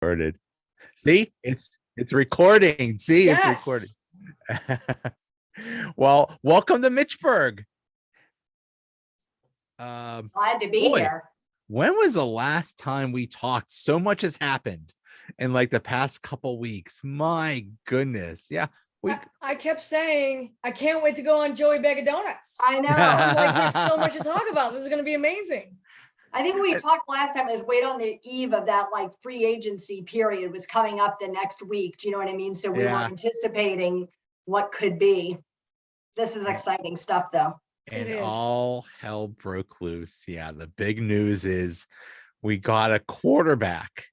Recorded. See, it's recording. See, Yes. It's recording. Well, welcome to Mitchburg. Glad to be here. When was the last time we talked? So much has happened in like the past couple weeks. My goodness. Yeah. I kept saying, I can't wait to go on Joey Bag of Donuts. I know. Like, we have so much to talk about. This is going to be amazing. I think we talked last time is wait on the eve of that like free agency period was coming up the next week. Do you know what I mean? So we were anticipating what could be. This is exciting stuff though. And all hell broke loose. Yeah. The big news is we got a quarterback.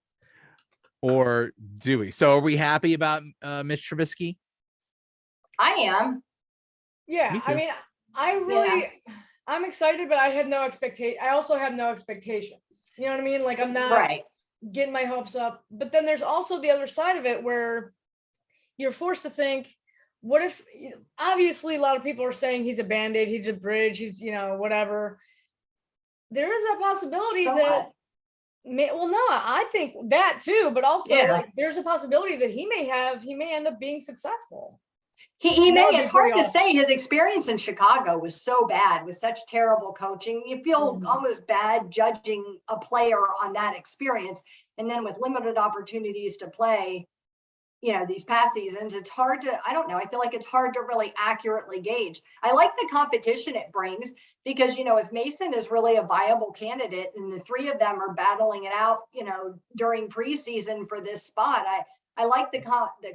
Or do we? So are we happy about Mitch Trubisky? I am. Yeah. I mean, I'm excited, but I had no expectation. I also have no expectations. You know what I mean? Like, I'm not getting my hopes up. But then there's also the other side of it where you're forced to think, what if, obviously a lot of people are saying he's a Band-Aid, he's a bridge, he's, whatever. There is that possibility I think that too, but also like there's a possibility that he may end up being successful. He may. It's hard to say. His experience in Chicago was so bad with such terrible coaching. You feel almost bad judging a player on that experience. And then with limited opportunities to play, these past seasons, it's hard to, I don't know. I feel like it's hard to really accurately gauge. I like the competition it brings because, if Mason is really a viable candidate and the three of them are battling it out, during preseason for this spot, I like the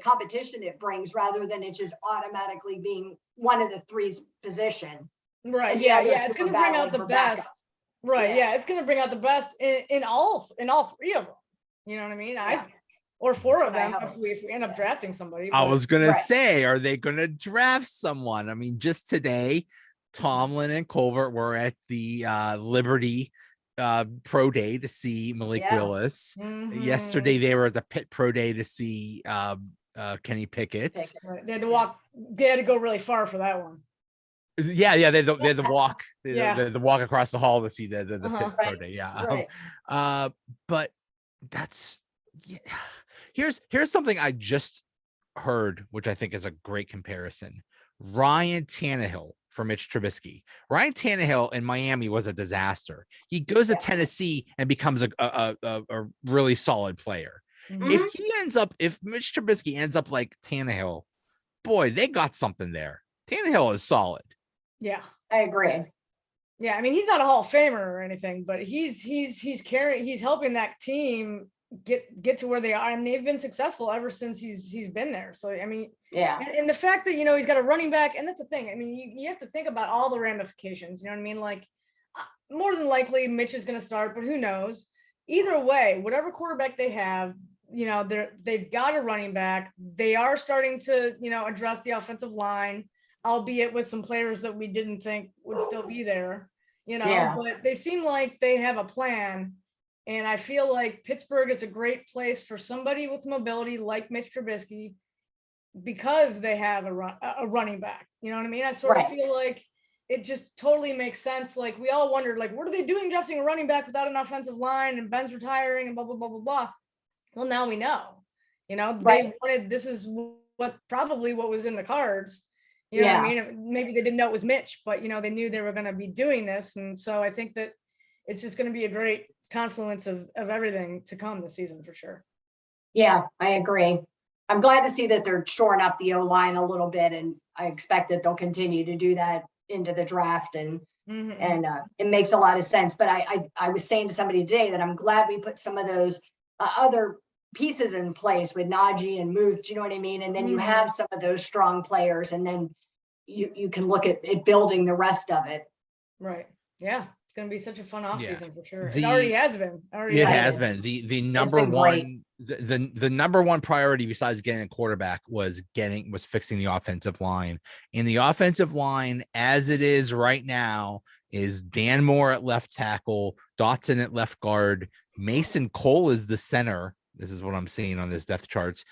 competition it brings rather than it just automatically being one of the three's position. Right. Yeah. It's going to bring out the best. Right. Yeah. It's going to bring out the best in all three of them. You know what I mean? Or four of them if we end up drafting somebody. I was going to say, are they going to draft someone? I mean, just today, Tomlin and Colbert were at the Liberty pro day to see Malik Willis. Yesterday they were at the Pitt pro day to see Kenny Pickett. They had to go really far for that one. They had to walk the walk across the hall to see the Pitt pro day. But that's here's something I just heard, which I think is a great comparison. Ryan Tannehill for Mitch Trubisky. Ryan Tannehill in Miami was a disaster. He goes to Tennessee and becomes a really solid player. Mm-hmm. If Mitch Trubisky ends up like Tannehill, boy, they got something there. Tannehill is solid. Yeah, I agree. Yeah, I mean, he's not a Hall of Famer or anything, but he's helping that team get to where they are, and they've been successful ever since he's been there. So I mean, and the fact that he's got a running back, and that's the thing. I mean, you have to think about all the ramifications. You know what I mean? Like, more than likely, Mitch is going to start, but who knows? Either way, whatever quarterback they have, they've got a running back. They are starting to address the offensive line, albeit with some players that we didn't think would still be there. But they seem like they have a plan. And I feel like Pittsburgh is a great place for somebody with mobility like Mitch Trubisky because they have a running back. You know what I mean? I sort of feel like it just totally makes sense. Like, we all wondered, like, what are they doing drafting a running back without an offensive line, and Ben's retiring and blah, blah, blah, blah, blah. Well, now we know. They wanted, this is what was in the cards. You know what I mean? Maybe they didn't know it was Mitch, but, they knew they were going to be doing this. And so I think that it's just going to be a great confluence of everything to come this season for sure. Yeah, I agree. I'm glad to see that they're shoring up the O-line a little bit, and I expect that they'll continue to do that into the draft, and it makes a lot of sense. But I was saying to somebody today that I'm glad we put some of those other pieces in place with Najee and Muth, do you know what I mean? And then you have some of those strong players, and then you can look at it building the rest of it. Right. Yeah. It's going to be such a fun offseason for sure. It already has been. It has been. The number one, the number one priority besides getting a quarterback was fixing the offensive line. And the offensive line, as it is right now, is Dan Moore at left tackle, Dotson at left guard, Mason Cole is the center. This is what I'm seeing on this depth charts.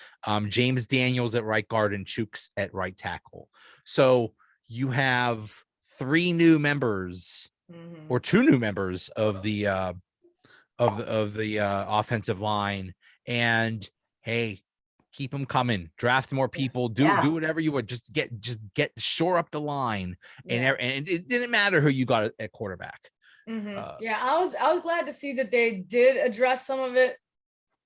James Daniels at right guard and Chooks at right tackle. So you have three new members. Or two new members of the offensive line, and hey, keep them coming, draft more people, do whatever you would, just get shore up the line. And it didn't matter who you got at quarterback. I was glad to see that they did address some of it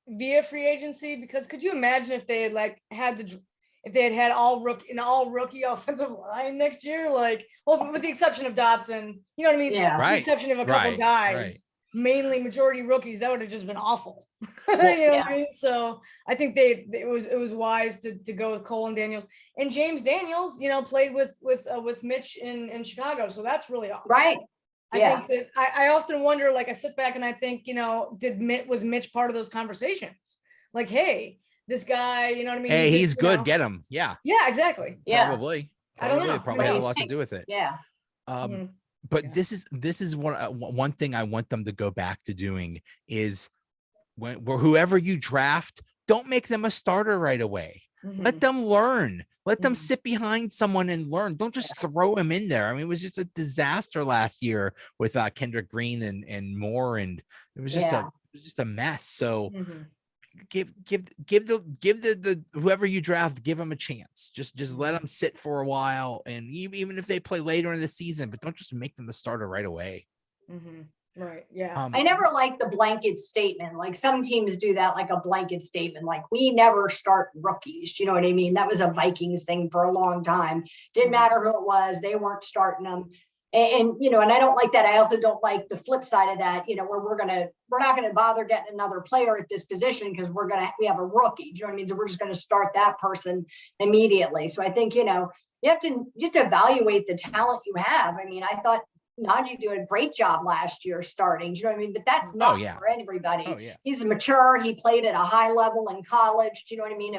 via free agency, because could you imagine if they had if they had all rookie offensive line next year, with the exception of Dotson, you know what I mean? Yeah. With the exception of a couple guys, mainly majority rookies, that would have just been awful. You know what I mean? So I think it was wise to go with Cole and Daniels, and James Daniels, played with Mitch in Chicago. So that's really awesome. Right. I think that I often wonder, I sit back and I think, was Mitch part of those conversations? Hey, this guy, you know what I mean? Hey, he's good. Get him. Yeah. Yeah, exactly. Probably. I don't know. Probably had a lot to do with it. Yeah. But this is one thing I want them to go back to doing is whoever you draft, don't make them a starter right away. Let them learn. Let them sit behind someone and learn. Don't just throw him in there. I mean, it was just a disaster last year with Kendrick Green and Moore, and it was just a mess. So give the whoever you draft, give them a chance. Just let them sit for a while, and even if they play later in the season, but don't just make them the starter right away. Right. Yeah. I never liked the blanket statement. Some teams do that, a blanket statement, we never start rookies. Do you know what I mean? That was a Vikings thing for a long time. Didn't matter who it was. They weren't starting them. And I don't like that. I also don't like the flip side of that, where we're not going to bother getting another player at this position because we have a rookie. Do you know what I mean? So we're just going to start that person immediately. So I think, you have to evaluate the talent you have. I mean, I thought Najee did a great job last year starting. Do you know what I mean? But that's not for everybody. He's mature. He played at a high level in college. Do you know what I mean?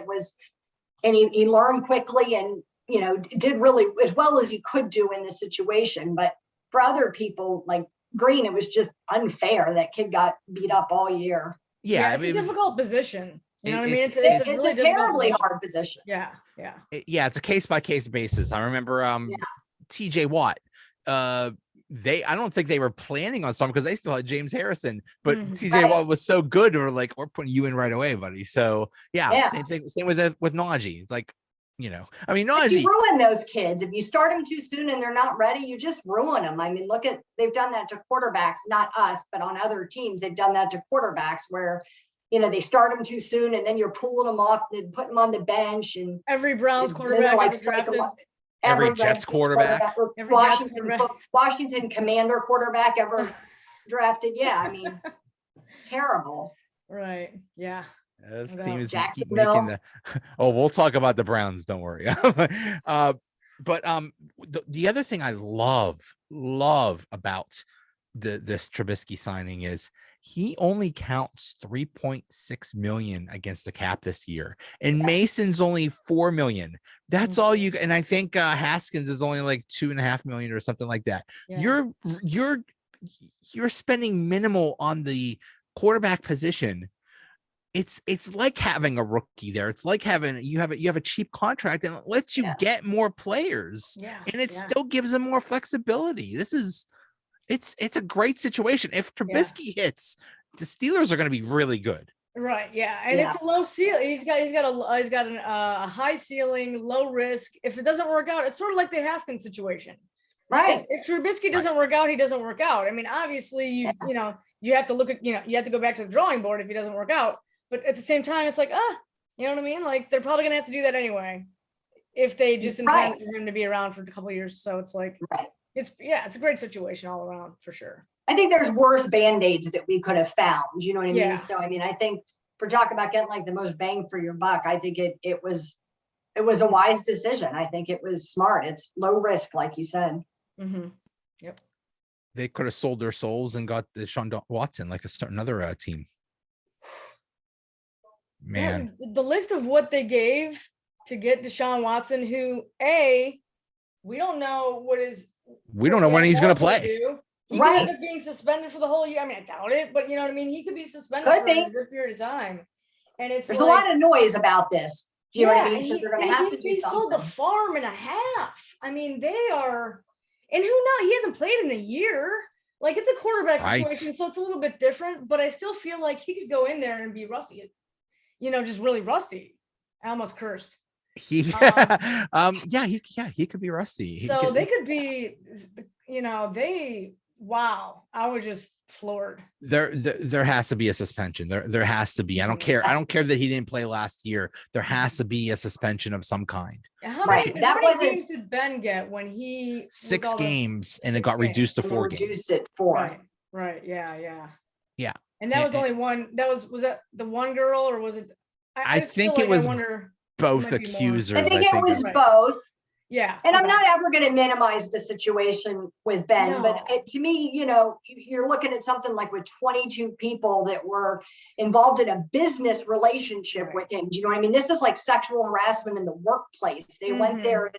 And he learned quickly and, did really as well as he could do in this situation. But for other people like Green, it was just unfair. That kid got beat up all year. Yeah, it's a difficult position. You know what I mean? It's really a terribly hard position. Yeah. It's a case by case basis. I remember TJ Watt. I don't think they were planning on something because they still had James Harrison, but TJ Watt was so good. We're putting you in right away, buddy. So same thing. Same with Najee. It's I mean, Najee. You ruin those kids. If you start them too soon and they're not ready, you just ruin them. I mean, they've done that to quarterbacks, not us, but on other teams, they've done that to quarterbacks where, they start them too soon and then you're pulling them off and putting them on the bench. And every Browns quarterback every Jets quarterback, Washington Commander quarterback ever drafted. Yeah, I mean, terrible. Right. Yeah. This team is keep making we'll talk about the Browns. Don't worry. But the other thing I love about this Trubisky signing is he only counts 3.6 million against the cap this year, and Mason's only 4 million. That's all you. And I think Haskins is only 2.5 million or something like that. Yeah. You're spending minimal on the quarterback position. It's like having a rookie there. It's like you have a cheap contract and it lets you get more players. Yeah. And it still gives them more flexibility. It's a great situation. If Trubisky hits, the Steelers are going to be really good. Right. Yeah. And it's a low ceiling. He's got a high ceiling, low risk. If it doesn't work out, it's sort of like the Haskins situation. Right. If Trubisky doesn't work out, he doesn't work out. I mean, obviously you have to look at, you have to go back to the drawing board if he doesn't work out. But at the same time, it's you know what I mean? They're probably going to have to do that anyway if they just intend for him to be around for a couple of years. So it's it's a great situation all around for sure. I think there's worse Band-Aids that we could have found. You know what I mean? So, I mean, I think for talking about getting the most bang for your buck, I think it was a wise decision. I think it was smart. It's low risk, like you said. Mm-hmm. Yep. They could have sold their souls and got Deshaun Watson another team. Man, the list of what they gave to get Deshaun Watson, who we don't know we don't know when he's going to play. He could end up being suspended for the whole year. I mean, I doubt it, but you know what I mean? He could be suspended for a good period of time. And there's a lot of noise about this. You know what I mean? So they're going to have to do something. He sold the farm and a half. I mean, they are, and who knows? He hasn't played in a year. It's a quarterback situation, so it's a little bit different, but I still feel like he could go in there and be rusty. just really rusty. I almost cursed. He he could be rusty. They could be, wow, I was just floored. There has to be a suspension. There has to be. I don't care that he didn't play last year. There has to be a suspension of some kind. How many games did Ben get when he 6 games and it got reduced to 4 games? Reduced it 4. Right. Yeah. And that And was only one. Was that the one girl, or was it? I think it was both accusers. I think it was both. Yeah. And I'm not ever going to minimize the situation with Ben, but to me, you're looking at something like with 22 people that were involved in a business relationship with him. Do you know what I mean? This is like sexual harassment in the workplace. They went there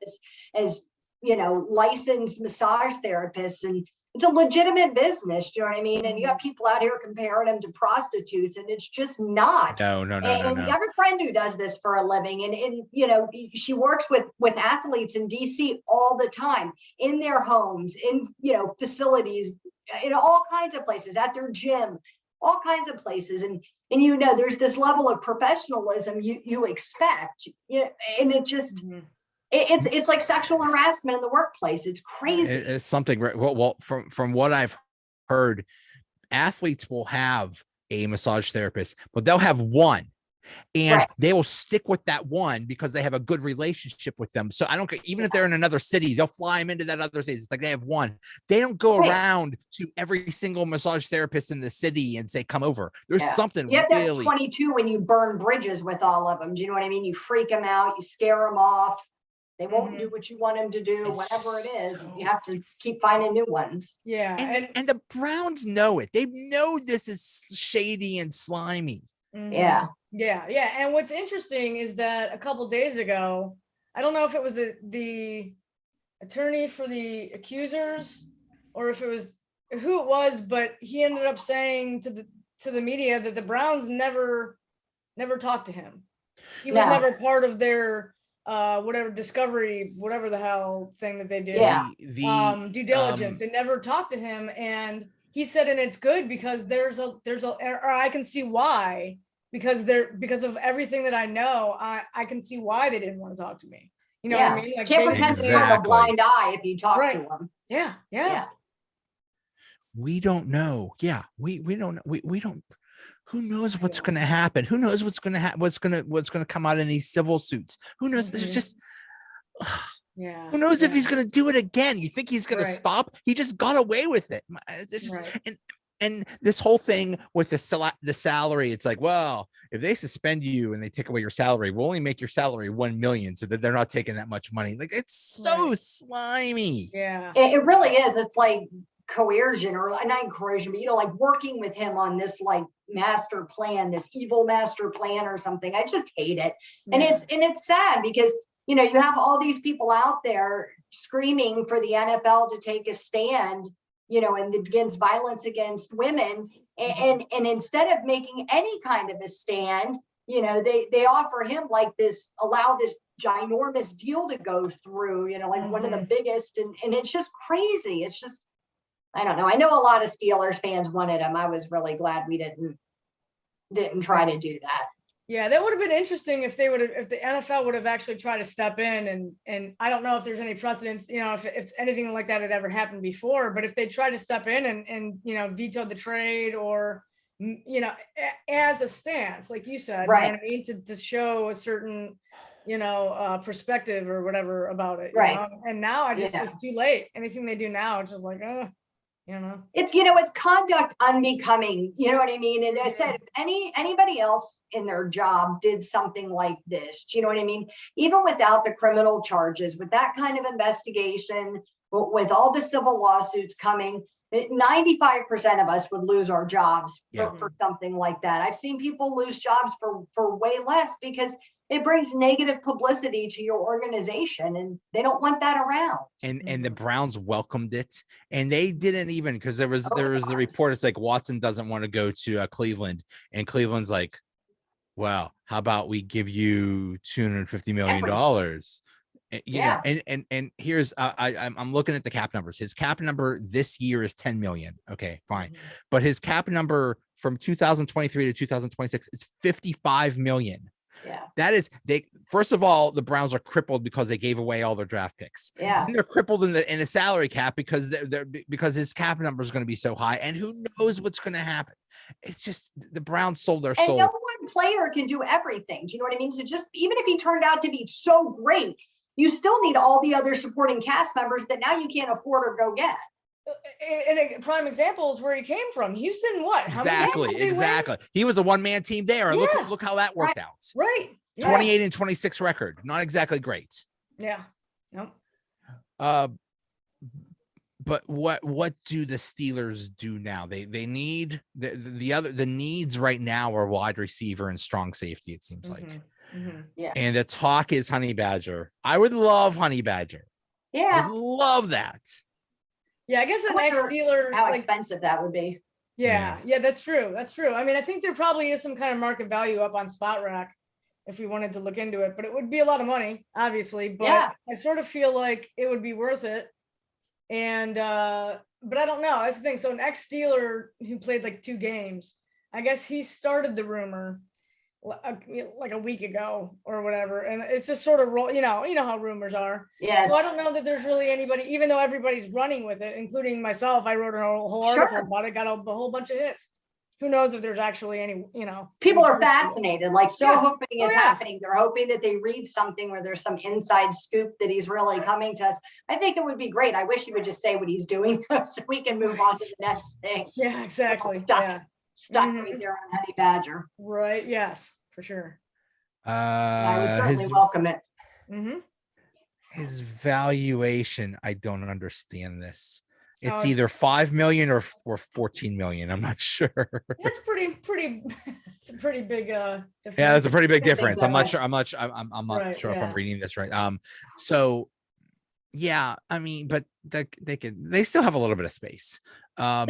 as licensed massage therapists, and it's a legitimate business. Do you know what I mean? And you got people out here comparing them to prostitutes, and it's just not. No. And you have a friend who does this for a living, and she works with athletes in DC all the time, in their homes, in facilities, in all kinds of places, at their gym, all kinds of places, and there's this level of professionalism you expect, and it just. It's like sexual harassment in the workplace. It's crazy. It's something. Well, from what I've heard, athletes will have a massage therapist, but they'll have one, and they will stick with that one because they have a good relationship with them. So I don't care, even if they're in another city, they'll fly them into that other city. It's like they have one. They don't go around to every single massage therapist in the city and say, "Come over." There's something. You have to have 22 when you burn bridges with all of them. Do you know what I mean? You freak them out. You scare them off. They won't do what you want them to do, whatever it is. You have to keep finding new ones. Yeah. And the Browns know it. They know this is shady and slimy. Yeah. And what's interesting is that a couple days ago, I don't know if it was the attorney for the accusers or if it was who it was, but he ended up saying to the media that the Browns never talked to him. He was never part of their whatever discovery, whatever the hell thing that they do. Due diligence. They never talked to him, and he said, and it's good because or I can see why, because of everything that I know, I can see why they didn't want to talk to me. You know what I mean? Like, can't pretend to have a blind eye if you talk to them. Yeah. We don't know. We don't know. We don't. Who knows what's going to happen? Who knows what's going to what's going to come out in these civil suits? Who knows? There's just who knows if he's going to do it again? You think he's going to stop? He just got away with it. It's just, and this whole thing with the salary, it's like, well, if they suspend you and they take away your salary, we'll only make your salary 1 million, so that they're not taking that much money. Like, it's so slimy. Yeah, it really is. It's like coercion, or not coercion, but like working with him on this like master plan, this evil master plan or something. I just hate it. And it's sad because you have all these people out there screaming for the NFL to take a stand, and against violence against women, and instead of making any kind of a stand, they offer him like allow this ginormous deal to go through, like one of the biggest, and it's just crazy. It's just, I don't know. I know a lot of Steelers fans wanted him. I was really glad we didn't try to do that. Yeah, that would have been interesting if the NFL would have actually tried to step in, and I don't know if there's any precedents, if anything like that had ever happened before, but if they tried to step in and vetoed the trade, or as a stance, like you said, right? You know what I mean, to show a certain perspective or whatever about it, right? And now it's too late. Anything they do now, it's just like, it's it's conduct unbecoming, you know what I mean? And I said, if anybody else in their job did something like this, do you know what I mean? Even without the criminal charges, with that kind of investigation, with all the civil lawsuits coming, 95% of us would lose our jobs for something like that. I've seen people lose jobs for way less because it brings negative publicity to your organization, and they don't want that around. And the Browns welcomed it, and they didn't even, because there was the report. It's like Watson doesn't want to go to Cleveland, and Cleveland's like, well, how about we give you $250 million? And here's I'm looking at the cap numbers. His cap number this year is 10 million. Okay, fine. But his cap number from 2023 to 2026 is $55 million. Yeah. That is, first of all, the Browns are crippled because they gave away all their draft picks. Yeah. And they're crippled in the salary cap because because his cap number is going to be so high, and who knows what's going to happen. It's just the Browns sold their soul. And no one player can do everything. Do you know what I mean? So just even if he turned out to be so great, you still need all the other supporting cast members that now you can't afford or go get. And a prime example is where he came from. Houston, what? Exactly. He was a one-man team there. Yeah. Look how that worked out. Right. 28 and 26 record. Not exactly great. Yeah. Nope. But what do the Steelers do now? They need the needs right now are wide receiver and strong safety, it seems like. Mm-hmm. Yeah. And the talk is Honey Badger. I would love Honey Badger. Yeah. I would love that. Yeah, I guess an ex-Steeler. How expensive that would be. Yeah, that's true. That's true. I mean, I think there probably is some kind of market value up on Spot Rack if we wanted to look into it, but it would be a lot of money, obviously. But I sort of feel like it would be worth it. And but I don't know. That's the thing. So an ex-Steeler who played like 2 games, I guess he started the rumor like a week ago or whatever, and it's just sort of you know how rumors are. Yes. So I don't know that there's really anybody, even though everybody's running with it, including myself. I wrote a whole article about it, got a whole bunch of hits. Who knows if there's actually any, people are fascinated, hoping it's happening. They're hoping that they read something where there's some inside scoop that he's really coming to us. I think it would be great. I wish he would just say what he's doing so we can move on to the next thing. Yeah, exactly. Stuck right there on Honey Badger. Right. Yes, for sure. I would certainly welcome it. Mm-hmm. His valuation, I don't understand this. It's either 5 million or 14 million. I'm not sure. It's pretty. It's a pretty big difference. Yeah, it's a pretty big difference. I'm not sure. I'm not sure if I'm reading this right. So yeah, I mean, but they still have a little bit of space. But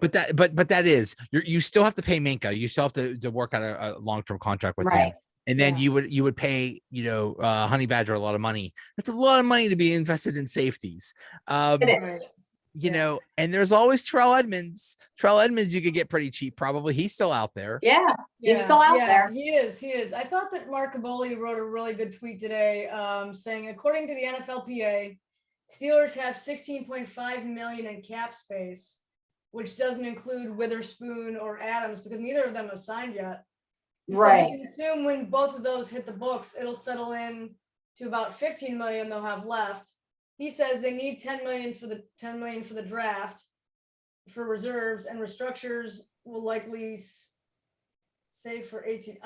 that is you still have to pay Minka. You still have to work out a long-term contract with him. And then you would pay, Honey Badger a lot of money. That's a lot of money to be invested in safeties. It is. And there's always Terrell Edmonds. Terrell Edmonds, you could get pretty cheap, probably. He's still out there. Yeah, he's still out there. He is. I thought that Mark Caboli wrote a really good tweet today saying, according to the NFLPA, Steelers have $16.5 million in cap space, which doesn't include Witherspoon or Adams because neither of them have signed yet. Right. So you can assume when both of those hit the books, it'll settle in to about 15 million they'll have left. He says they need 10 million for the draft for reserves, and restructures will likely save for 18.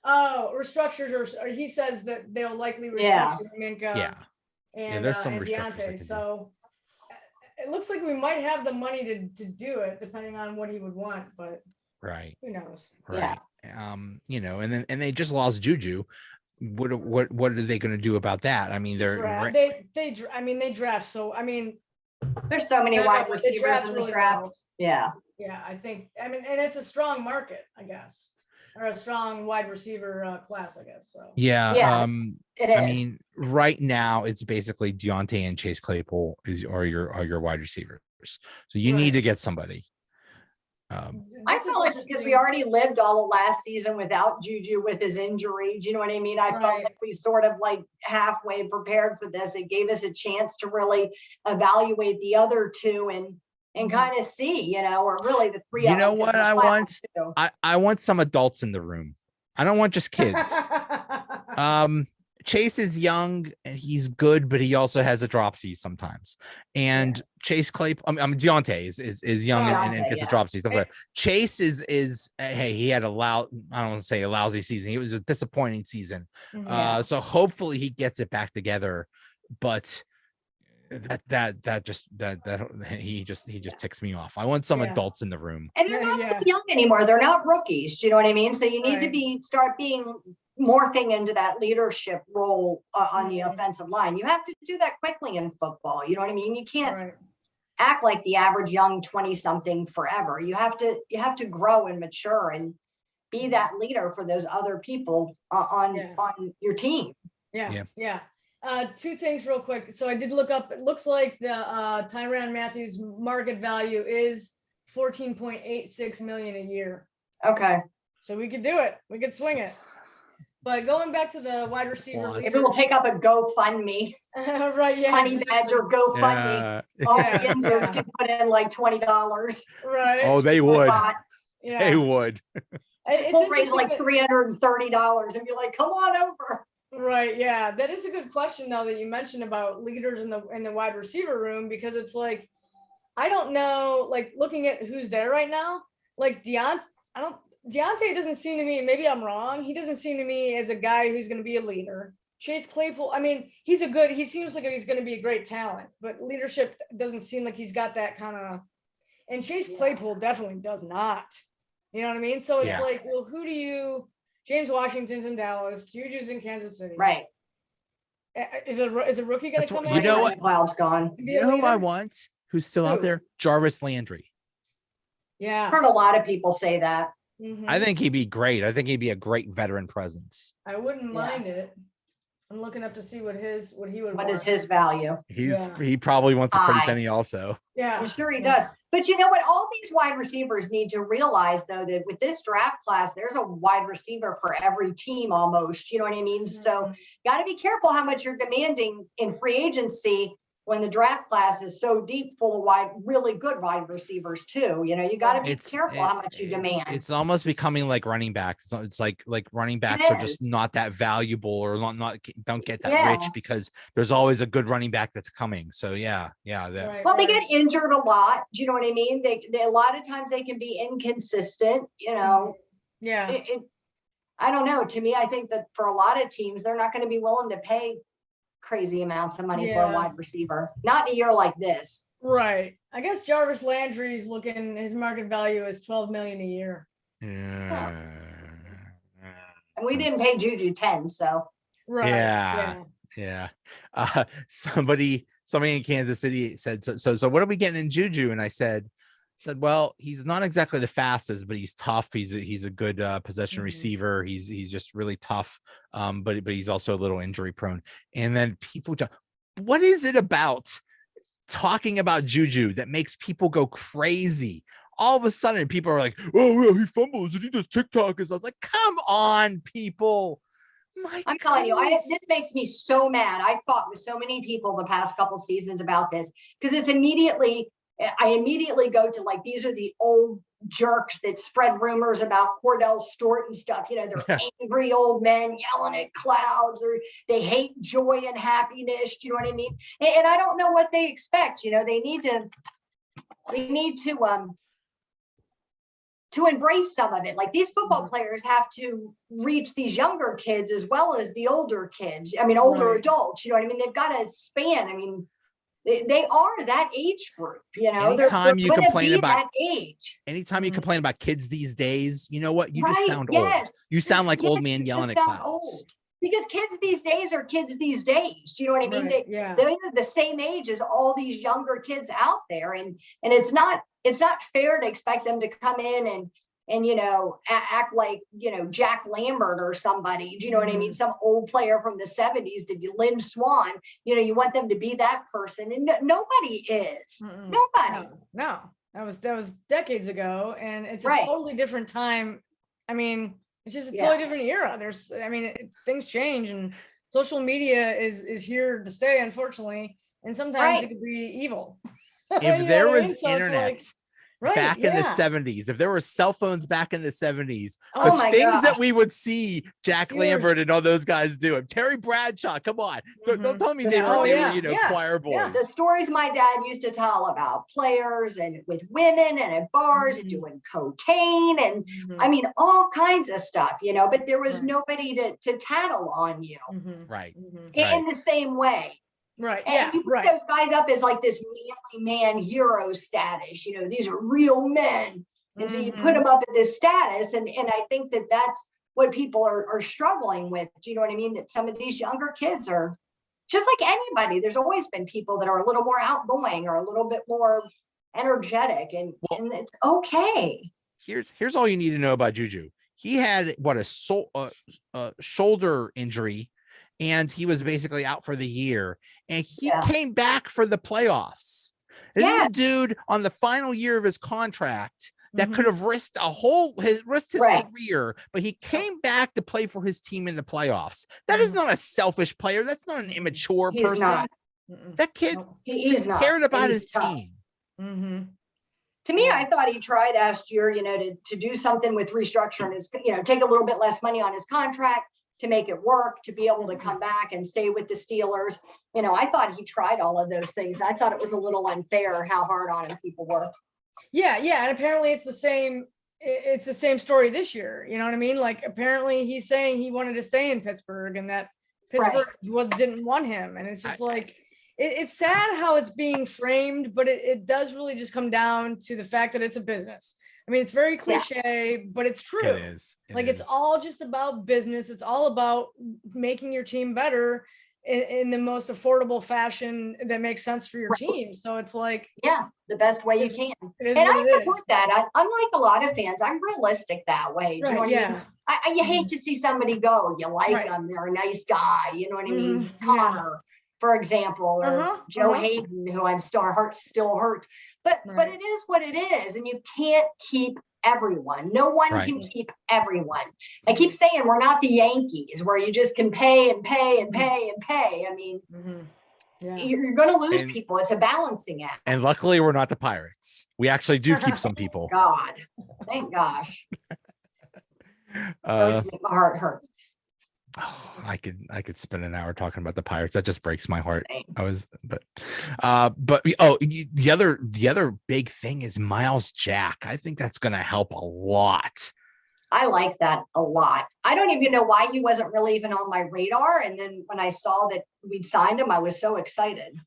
Restructures are he says that they'll likely restructure Minka and there's some Deontay. So it looks like we might have the money to do it depending on what he would want, but who knows? Right. And they just lost JuJu. What are they going to do about that? I mean, they draft. So I mean, there's so many wide receivers in this draft. Well. Yeah, I think. I mean, and it's a strong market, I guess, or a strong wide receiver class, I guess. So it is. I mean, right now it's basically Deontay and Chase Claypool are your wide receivers. So you need to get somebody. I feel like because we already lived all of last season without JuJu with his injury. Do you know what I mean? I felt like we sort of like halfway prepared for this. It gave us a chance to really evaluate the other two and kind of see, or really the three. You know what I want? I want some adults in the room. I don't want just kids. Chase is young and he's good, but he also has a dropsy sometimes. And Chase Claypool, Deontay is young and gets the dropsy. Chase is hey, he had I don't want to say a lousy season. It was a disappointing season. So hopefully he gets it back together. But he just ticks me off. I want some adults in the room. And they're not so young anymore. They're not rookies. Do you know what I mean? So you need to start being morphing into that leadership role on the offensive line. You have to do that quickly in football. You know what I mean? You can't act like the average young 20-something forever. You have to grow and mature and be that leader for those other people on your team. Yeah. Two things real quick. So I did look up, it looks like the Tyrann Mathieu market value is $14.86 million a year. Okay. So we could do it. We could swing it. But going back to the wide receiver, maybe we'll take up a GoFundMe. Right? Yeah. Honey Badger GoFundMe. All the interns can put in like $20. Right. Oh, they would. Yeah. They would. We'll raise like $330 and be like, come on over. Right. Yeah. That is a good question though, that you mentioned about leaders in the wide receiver room, because it's like, I don't know, like looking at who's there right now, like Deontay doesn't seem to me, maybe I'm wrong, he doesn't seem to me as a guy who's going to be a leader. Chase Claypool, I mean, he seems like he's going to be a great talent, but leadership doesn't seem like he's got that kind of, and Chase Claypool definitely does not. You know what I mean? So it's like, well, James Washington's in Dallas, Juju's in Kansas City. Right. Is a rookie going to come in? You know what? Cloud's gone. You know who I want? Who's still out there? Jarvis Landry. Yeah. I've heard a lot of people say that. Mm-hmm. I think he'd be great. I think he'd be a great veteran presence. I wouldn't mind it. I'm looking up to see what he would. What is his value? He probably wants a pretty penny also. Yeah, I'm sure he does. But you know what? All these wide receivers need to realize though, that with this draft class, there's a wide receiver for every team almost. You know what I mean? Mm-hmm. So got to be careful how much you're demanding in free agency when the draft class is so deep, full of really good wide receivers too. You know, you got to be careful how much you demand. It's almost becoming like running backs. It's like running backs are just not that valuable, or don't get that rich, because there's always a good running back that's coming. So yeah. Well, they get injured a lot. Do you know what I mean? They a lot of times they can be inconsistent. You know. Yeah. I don't know. To me, I think that for a lot of teams, they're not going to be willing to pay crazy amounts of money for a wide receiver, not in a year like this. Right. I guess Jarvis Landry's his market value is $12 million a year. Yeah. And we didn't pay Juju 10, so. Right. Yeah. Somebody in Kansas City said, so what are we getting in Juju? And I said, well, he's not exactly the fastest, but he's tough. He's a good possession receiver. He's just really tough. But he's also a little injury prone. And then people, what is it about talking about Juju that makes people go crazy? All of a sudden, people are like, "Oh, well, he fumbles and he does TikTokers." I was like, "Come on, people!" I'm telling you, this makes me so mad. I fought with so many people the past couple seasons about this, because I immediately go to like, these are the old jerks that spread rumors about Cordell Stewart and stuff. You know, they're angry old men yelling at clouds, or they hate joy and happiness. Do you know what I mean? And I don't know what they expect. You know, they need to embrace some of it. Like, these football players have to reach these younger kids as well as the older kids. I mean, older adults, you know what I mean? They've got to span. I mean, they are that age group, you know. Anytime you complain about that age. Anytime you complain about kids these days, you know what? You just sound old. You sound like old man yelling at clouds. Old. Because kids these days are kids these days. Do you know what I mean? They're the same age as all these younger kids out there, and it's not fair to expect them to come in and you know, act like, you know, Jack Lambert or somebody. Do you know what I mean? Some old player from the 70s, Lynn Swan. You know, you want them to be that person, and nobody is. Nobody. No, that was decades ago, and it's a totally different time. I mean, it's just a totally different era. Things change, and social media is here to stay, unfortunately. And sometimes it could be evil. If there was internet back in the 70s, if there were cell phones back in the 70s, the things that we would see Jack Lambert and all those guys do, and Terry Bradshaw, come on, don't tell me they were you know, choir boys. Yeah. The stories my dad used to tell about players and with women and at bars and doing cocaine and I mean, all kinds of stuff, you know, but there was nobody to tattle on you. In the same way. Right. And you put those guys up as like this manly man hero status, you know, these are real men. And so you put them up at this status. And I think that's what people are struggling with. Do you know what I mean? That some of these younger kids are just like anybody. There's always been people that are a little more outgoing or a little bit more energetic, and it's okay. Here's all you need to know about Juju. He had a shoulder injury, and he was basically out for the year, and he came back for the playoffs. This is a dude on the final year of his contract that could have risked his career, but he came back to play for his team in the playoffs. That is not a selfish player. That's not an immature person. Not. That kid he's not. cared about his tough. team. To me, I thought he tried last year, to do something with restructuring his, take a little bit less money on his contract to make it work, to be able to come back and stay with the Steelers. I thought he tried all of those things. I thought it was a little unfair how hard on him people were. Yeah. And apparently it's the same story this year. You know what I mean? Like, apparently he's saying he wanted to stay in Pittsburgh and that Pittsburgh didn't want him. And it's just it's sad how it's being framed, but it does really just come down to the fact that it's a business. I mean, it's very cliche, but it's true. It is. It's all just about business. It's all about making your team better in the most affordable fashion that makes sense for your team. So it's the best way you can. And I support that. Unlike a lot of fans, I'm realistic that way. Do you know what I mean? You hate to see somebody go. You like them. They're a nice guy. You know what I mean? Connor, for example, or Joe Hayden, who I'm still hurt. But it is what it is. And you can't keep everyone. No one can keep everyone. I keep saying we're not the Yankees where you just can pay and pay and pay and pay. I mean, you're going to lose people. It's a balancing act. And luckily we're not the Pirates. We actually do keep some people. God, thank gosh. Hurts me. My heart hurts. Oh, I could spend an hour talking about the Pirates. That just breaks my heart. The other big thing is Miles Jack. I think that's going to help a lot. I like that a lot. I don't even know why he wasn't really even on my radar. And then when I saw that we'd signed him, I was so excited.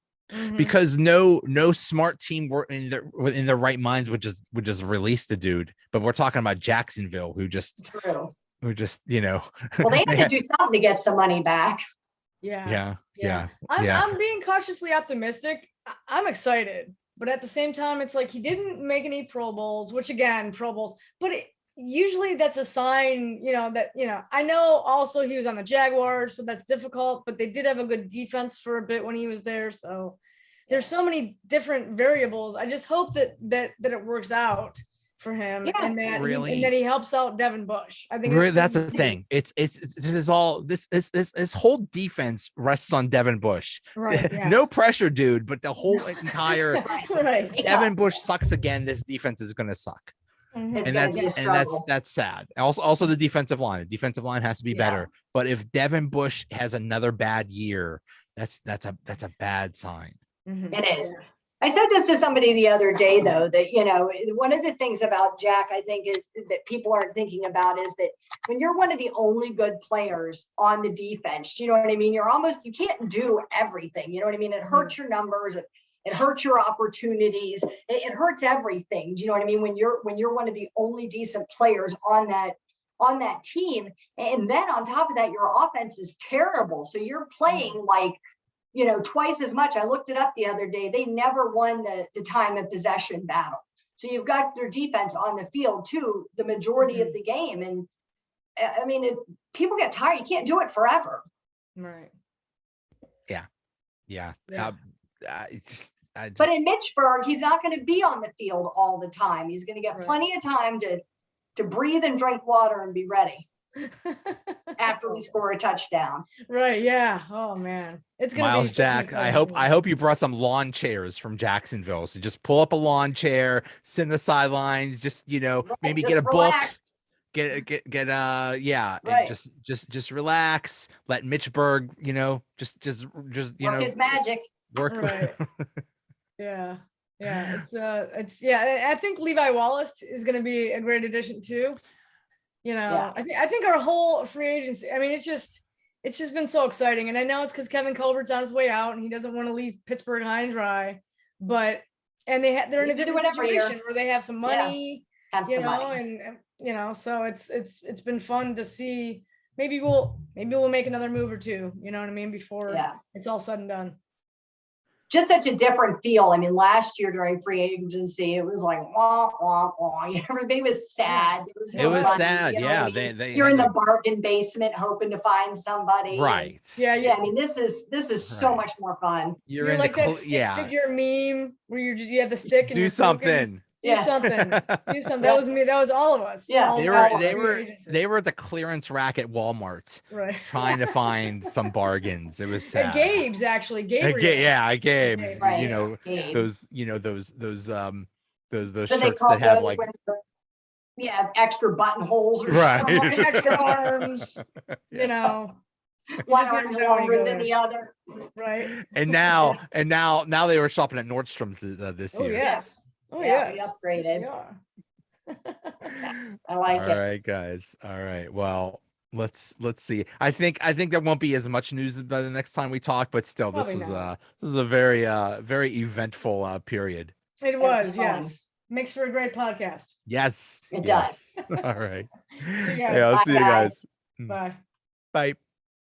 Because no smart team were in their right minds would just release the dude. But we're talking about Jacksonville, who just well, they had to do something to get some money back. Yeah. I'm being cautiously optimistic. I'm excited, but at the same time, it's like he didn't make any Pro Bowls, which again, Pro Bowls, but usually that's a sign, I know also he was on the Jaguars, so that's difficult, but they did have a good defense for a bit when he was there. So there's so many different variables. I just hope that it works out for him and that he helps out Devin Bush. I think that's the thing. This whole defense rests on Devin Bush. No pressure, dude, but the whole entire Devin Bush sucks again. This defense is going to suck. And that's sad. Also the defensive line. The defensive line has to be better. But if Devin Bush has another bad year, that's a bad sign. It is. I said this to somebody the other day, though, that, one of the things about Jack, I think, is that people aren't thinking about is that when you're one of the only good players on the defense, you know what I mean? You can't do everything. You know what I mean? It hurts your numbers. It hurts your opportunities. It hurts everything. Do you know what I mean? When you're one of the only decent players on that team. And then on top of that, your offense is terrible. So you're playing twice as much. I looked it up the other day. They never won the time of possession battle. So you've got their defense on the field too, the majority of the game. And I mean, people get tired. You can't do it forever. Right. Yeah. But in Mitchburg, he's not going to be on the field all the time. He's going to get plenty of time to breathe and drink water and be ready. After we score a touchdown. Right. Yeah. Oh man. It's gonna Miles Jack. I hope you brought some lawn chairs from Jacksonville. So just pull up a lawn chair, sit in the sidelines, just maybe get a book. And just relax. Let Mitch Berg, just work his magic. Work. Right. Yeah. I think Levi Wallace is going to be a great addition too. I think our whole free agency, I mean, it's just been so exciting. And I know it's because Kevin Colbert's on his way out and he doesn't want to leave Pittsburgh high and dry, they're in a different situation where they have some money, so it's been fun to see. Maybe we'll make another move or two, you know what I mean? Before it's all said and done. just such a different feel. I mean, last year during free agency, it was like, wah, wah, wah. Everybody was sad. It was sad. Yeah. You're in the bargain basement hoping to find somebody. Right. Yeah. I mean, this is so much more fun. You're in like that figure meme where you have the stick and do something. Do something. That was me. That was all of us. Yeah. They were at the clearance rack at Walmart, right, trying to find some bargains. It was sad. At Gabe's, actually. Gabe's. Gabe's. Right. You know, Gabe's. those So shirts that have like extra buttonholes or right. extra arms. You know. One arm's longer than the other. Right. And now they were shopping at Nordstrom's this year. Yes. Oh yeah, we upgraded. I like it. All right, guys. All right. Well, let's see. I think there won't be as much news by the next time we talk, but still, this was a very eventful period. It was, yes. Makes for a great podcast. Yes, it does. All right. Hey, I'll see you guys. Bye. Bye.